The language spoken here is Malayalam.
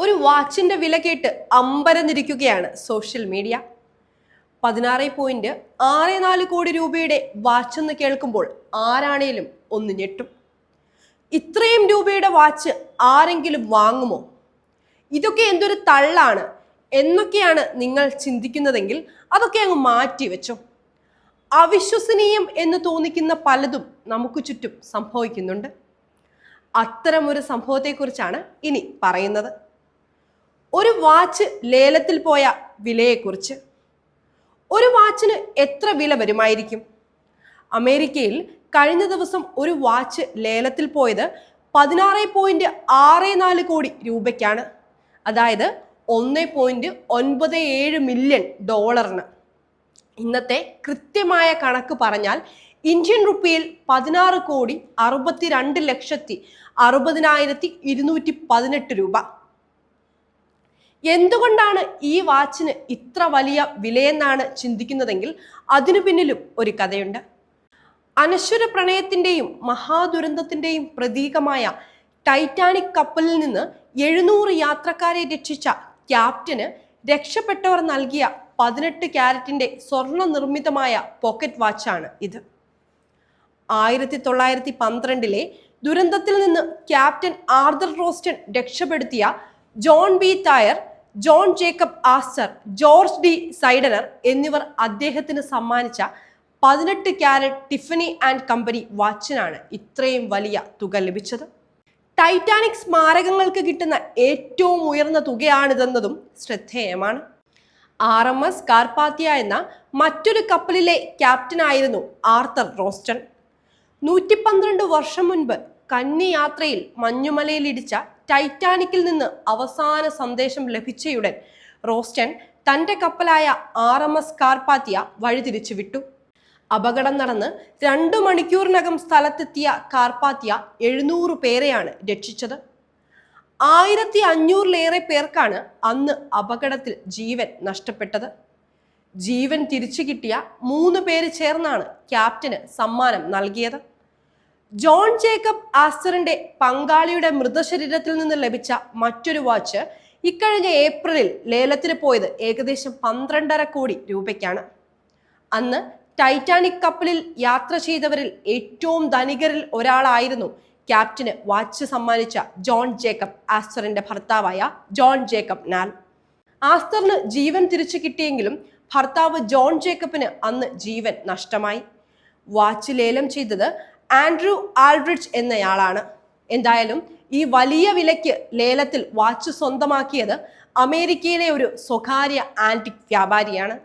ഒരു വാച്ചിന്റെ വില കേട്ട് അമ്പരന്നിരിക്കുകയാണ് സോഷ്യൽ മീഡിയ. 16.64 കോടി രൂപയുടെ വാച്ചെന്ന് കേൾക്കുമ്പോൾ ആരാണേലും ഒന്ന് ഞെട്ടും. ഇത്രയും രൂപയുടെ വാച്ച് ആരെങ്കിലും വാങ്ങുമോ? ഇതൊക്കെ എന്തൊരു തള്ളാണ് എന്നൊക്കെയാണ് നിങ്ങൾ ചിന്തിക്കുന്നതെങ്കിൽ അതൊക്കെ അങ്ങ് മാറ്റി വെച്ചോ. അവിശ്വസനീയം എന്ന് തോന്നിക്കുന്ന പലതും നമുക്ക് ചുറ്റും സംഭവിക്കുന്നുണ്ട്. അത്തരമൊരു സംഭവത്തെക്കുറിച്ചാണ് ഇനി പറയുന്നത്. ഒരു വാച്ച് ലേലത്തിൽ പോയ വിലയെക്കുറിച്ച്. ഒരു വാച്ചിന് എത്ര വില വരുമായിരിക്കും? അമേരിക്കയിൽ കഴിഞ്ഞ ദിവസം ഒരു വാച്ച് ലേലത്തിൽ പോയത് 16.64 കോടി രൂപയ്ക്കാണ്. അതായത് 1.97 മില്യൺ ഡോളറിന്. ഇന്നത്തെ കൃത്യമായ കണക്ക് പറഞ്ഞാൽ ഇന്ത്യൻ റുപ്പിയിൽ 16,62,60,218 രൂപ. എന്തുകൊണ്ടാണ് ഈ വാച്ചിന് ഇത്ര വലിയ വിലയെന്നാണ് ചിന്തിക്കുന്നതെങ്കിൽ അതിനു പിന്നിലും ഒരു കഥയുണ്ട്. അനശ്വര പ്രണയത്തിന്റെയും മഹാദുരന്തത്തിന്റെയും പ്രതീകമായ ടൈറ്റാനിക് കപ്പലിൽ നിന്ന് 700 യാത്രക്കാരെ രക്ഷിച്ച ക്യാപ്റ്റന് രക്ഷപ്പെട്ടവർ നൽകിയ 18 ക്യാരറ്റിന്റെ സ്വർണ്ണ നിർമ്മിതമായ പോക്കറ്റ് വാച്ചാണ് ഇത്. 1912 ദുരന്തത്തിൽ നിന്ന് ക്യാപ്റ്റൻ ആർതർ റോസ്റ്റൺ രക്ഷപ്പെടുത്തിയ John B Thayer, John Jacob Astor, George D Widener എന്നിവർ അദ്ദേഹത്തിന് സമ്മാനിച്ച 18 ക്യാരറ്റ് ടിഫനി ആൻഡ് കമ്പനി വാച്ചിനാണ് ഇത്രയും വലിയ തുക ലഭിച്ചത്. ടൈറ്റാനിക് സ്മാരകങ്ങൾക്ക് കിട്ടുന്ന ഏറ്റവും ഉയർന്ന തുകയാണിതെന്നതും ശ്രദ്ധേയമാണ്. RMS കാർപാത്തിയ എന്ന മറ്റൊരു കപ്പലിലെ ക്യാപ്റ്റനായിരുന്നു ആർതർ റോസ്റ്റൺ. 112 വർഷം മുൻപ് കന്നി യാത്രയിൽ മഞ്ഞുമലയിൽ ഇടിച്ച ടൈറ്റാനിക്കിൽ നിന്ന് അവസാന സന്ദേശം ലഭിച്ചയുടൻ റോസ്റ്റൺ തന്റെ കപ്പലായ RMS കാർപാത്തിയ വഴിതിരിച്ചു വിട്ടു. അപകടം നടന്ന് 2 മണിക്കൂറിനകം സ്ഥലത്തെത്തിയ കാർപാത്തിയ 700 പേരെയാണ് രക്ഷിച്ചത്. 1500-ലേറെ പേർക്കാണ് അന്ന് അപകടത്തിൽ ജീവൻ നഷ്ടപ്പെട്ടത്. ജീവൻ തിരിച്ചു കിട്ടിയ 3 പേര് ചേർന്നാണ് ക്യാപ്റ്റന് സമ്മാനം നൽകിയത്. ജോൺ ജേക്കബ് ആസ്റ്ററിന്റെ പങ്കാളിയുടെ മൃതശരീരത്തിൽ നിന്ന് ലഭിച്ച മറ്റൊരു വാച്ച് ഇക്കഴിഞ്ഞ ഏപ്രിലിൽ ലേലത്തിന് പോയത് ഏകദേശം 12.5 കോടി രൂപയ്ക്കാണ്. അന്ന് ടൈറ്റാനിക് കപ്പലിൽ യാത്ര ചെയ്തവരിൽ ഏറ്റവും ധനികരിൽ ഒരാളായിരുന്നു ക്യാപ്റ്റന് വാച്ച് സമ്മാനിച്ച ജോൺ ജേക്കബ് ആസ്റ്ററിന്റെ ഭർത്താവായ ജോൺ ജേക്കബ് നാൽ. ആസ്റ്ററിന് ജീവൻ തിരിച്ചു കിട്ടിയെങ്കിലും ഭർത്താവ് ജോൺ ജേക്കബിന് അന്ന് ജീവൻ നഷ്ടമായി. വാച്ച് ലേലം ചെയ്തത് ആൻഡ്രൂ ആൾഡ്രിഡ്ജ് എന്നയാളാണ്. എന്തായാലും ഈ വലിയ വിലയ്ക്ക് ലേലത്തിൽ വാച്ച് സ്വന്തമാക്കിയത് അമേരിക്കയിലെ ഒരു സ്വകാര്യ ആന്റിക് വ്യാപാരിയാണ്.